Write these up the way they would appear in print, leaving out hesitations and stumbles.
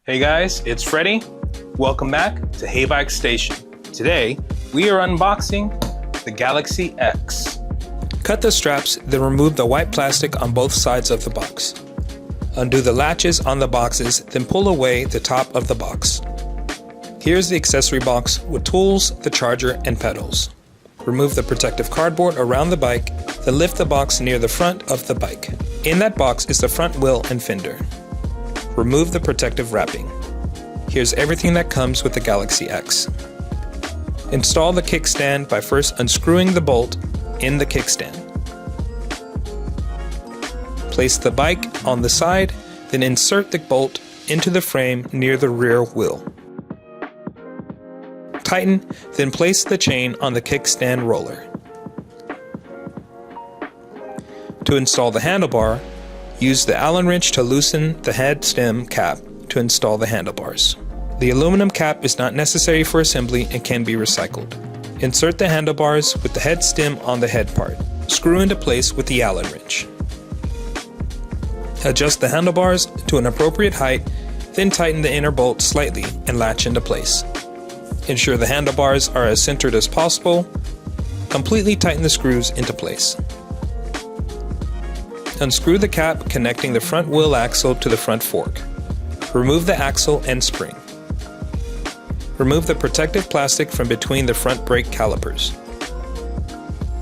Hey guys, it's Freddie. Welcome back to Heybike Station. Today, we are unboxing the Galaxy X. Cut the straps, then remove the white plastic on both sides of the box. Undo the latches on the boxes, then pull away the top of the box. Here's the accessory box with tools, the charger, and pedals. Remove the protective cardboard around the bike, then lift the box near the front of the bike. In that box is the front wheel and fender. Remove the protective wrapping. Here's everything that comes with the Galaxy X. Install the kickstand by first unscrewing the bolt in the kickstand. Place the bike on the side, then insert the bolt into the frame near the rear wheel. Tighten, then place the chain on the kickstand roller. To install the handlebar, use the Allen wrench to loosen the head stem cap to install the handlebars. The aluminum cap is not necessary for assembly and can be recycled. Insert the handlebars with the head stem on the head part. Screw into place with the Allen wrench. Adjust the handlebars to an appropriate height, then tighten the inner bolt slightly and latch into place. Ensure the handlebars are as centered as possible. Completely tighten the screws into place. Unscrew the cap connecting the front wheel axle to the front fork. Remove the axle and spring. Remove the protective plastic from between the front brake calipers.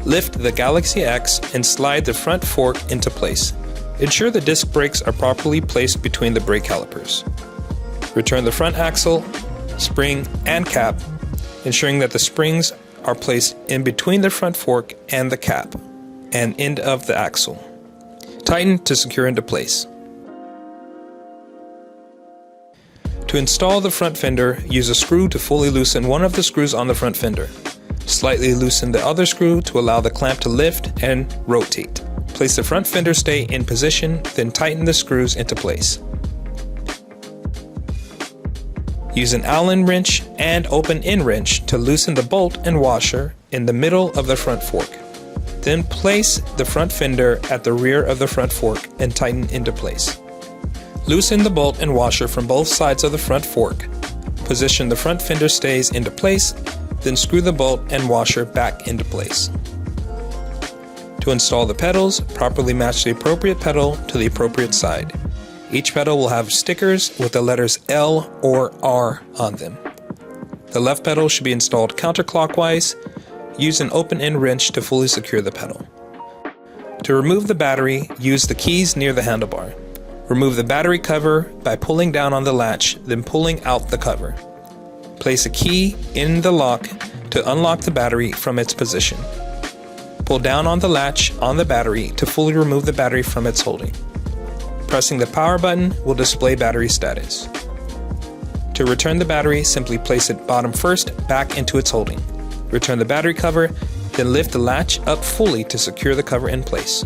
Lift the Galaxy X and slide the front fork into place. Ensure the disc brakes are properly placed between the brake calipers. Return the front axle, spring, and cap, ensuring that the springs are placed in between the front fork and the cap and end of the axle. Tighten to secure into place. To install the front fender, use a screw to fully loosen one of the screws on the front fender. Slightly loosen the other screw to allow the clamp to lift and rotate. Place the front fender stay in position, then tighten the screws into place. Use an Allen wrench and open-end wrench to loosen the bolt and washer in the middle of the front fork. Then place the front fender at the rear of the front fork and tighten into place. Loosen the bolt and washer from both sides of the front fork. Position the front fender stays into place, then screw the bolt and washer back into place. To install the pedals, properly match the appropriate pedal to the appropriate side. Each pedal will have stickers with the letters L or R on them. The left pedal should be installed counterclockwise. Use an open-end wrench to fully secure the pedal. To remove the battery, use the keys near the handlebar. Remove the battery cover by pulling down on the latch, then pulling out the cover. Place a key in the lock to unlock the battery from its position. Pull down on the latch on the battery to fully remove the battery from its holding. Pressing the power button will display battery status. To return the battery, simply place it bottom first back into its holding. Return the battery cover, then lift the latch up fully to secure the cover in place.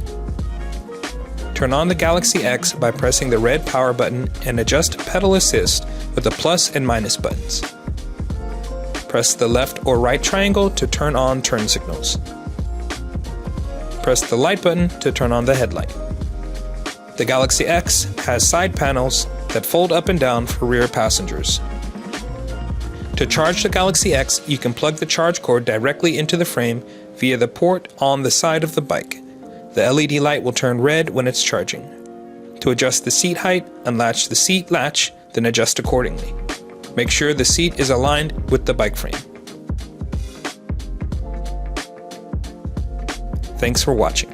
Turn on the Galaxy X by pressing the red power button and adjust pedal assist with the plus and minus buttons. Press the left or right triangle to turn on turn signals. Press the light button to turn on the headlight. The Galaxy X has side panels that fold up and down for rear passengers. To charge the Galaxy X, you can plug the charge cord directly into the frame via the port on the side of the bike. The LED light will turn red when it's charging. To adjust the seat height, unlatch the seat latch, then adjust accordingly. Make sure the seat is aligned with the bike frame. Thanks for watching.